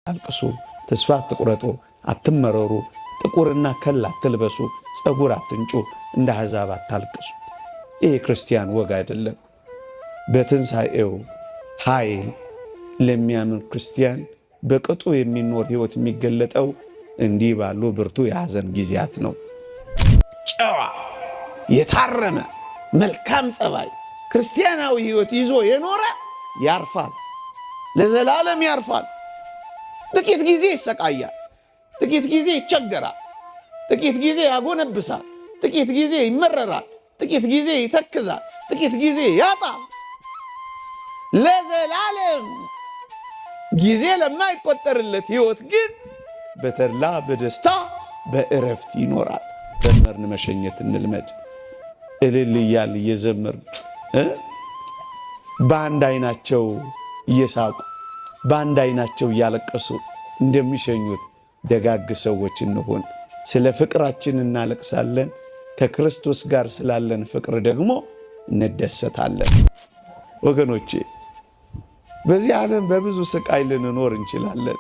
አልቅሱ፣ ተስፋ አትቁረጡ፣ አትመረሩ፣ ጥቁርና ከል አትልበሱ፣ ጸጉር አትንጩ፣ እንደ አሕዛብ አታልቅሱ። ይሄ ክርስቲያን ወግ አይደለም። በትንሣኤው ኃይል ለሚያምን ክርስቲያን በቅጡ የሚኖር ሕይወት የሚገለጠው እንዲህ ባሉ ብርቱ የሐዘን ጊዜያት ነው። ጨዋ የታረመ መልካም ጸባይ ክርስቲያናዊ ሕይወት ይዞ የኖረ ያርፋል፣ ለዘላለም ያርፋል። ጥቂት ጊዜ ይሰቃያል፣ ጥቂት ጊዜ ይቸገራል፣ ጥቂት ጊዜ ያጎነብሳል፣ ጥቂት ጊዜ ይመረራል፣ ጥቂት ጊዜ ይተክዛል፣ ጥቂት ጊዜ ያጣል። ለዘላለም ጊዜ ለማይቆጠርለት ሕይወት ግን በተድላ በደስታ በእረፍት ይኖራል። ዘመርን መሸኘት እንልመድ። እልል እያል እየዘመርን በአንድ አይናቸው እየሳቁ በአንድ አይናቸው እያለቀሱ እንደሚሸኙት ደጋግ ሰዎች እንሆን። ስለ ፍቅራችን እናለቅሳለን፣ ከክርስቶስ ጋር ስላለን ፍቅር ደግሞ እንደሰታለን። ወገኖቼ በዚህ ዓለም በብዙ ስቃይ ልንኖር እንችላለን።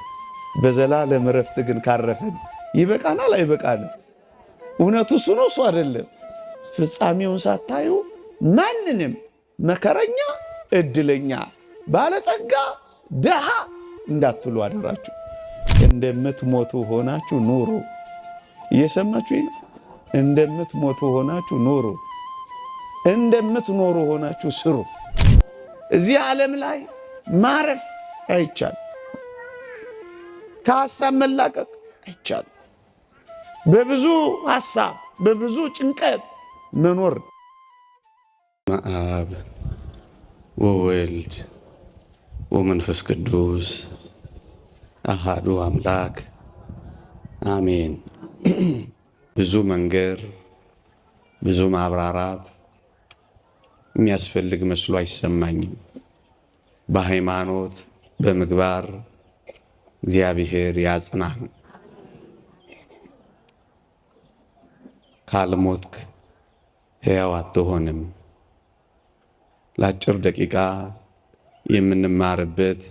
በዘላለም እረፍት ግን ካረፈን ይበቃናል አይበቃንም? እውነቱ እሱ ነው እሱ አይደለም? ፍጻሜውን ሳታዩ ማንንም መከረኛ፣ እድለኛ፣ ባለጸጋ፣ ደሃ እንዳትሉ አደራችሁ። እንደምትሞቱ ሆናችሁ ኑሩ። እየሰማችሁ ነው? እንደምትሞቱ ሆናችሁ ኑሩ። እንደምትኖሩ ሆናችሁ ስሩ። እዚህ ዓለም ላይ ማረፍ አይቻልም። ከሐሳብ መላቀቅ አይቻልም። በብዙ ሐሳብ በብዙ ጭንቀት መኖር። አብ ወወልድ ወመንፈስ ቅዱስ አሃዱ አምላክ አሜን። ብዙ መንገር ብዙ ማብራራት የሚያስፈልግ መስሎ አይሰማኝም። በሃይማኖት በምግባር እግዚአብሔር ያጽናን። ካልሞትክ ሕያው አትሆንም። ለአጭር ደቂቃ የምንማርበት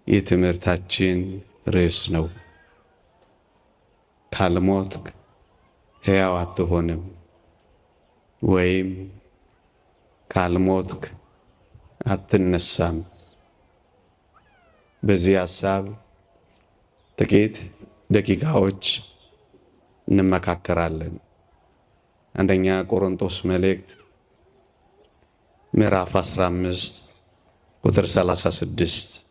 የትምህርታችን ርዕስ ነው። ካልሞትክ ሕያው አትሆንም ወይም ካልሞትክ አትነሳም። በዚህ ሐሳብ ጥቂት ደቂቃዎች እንመካከራለን። አንደኛ ቆሮንቶስ መልእክት ምዕራፍ 15 ቁጥር 36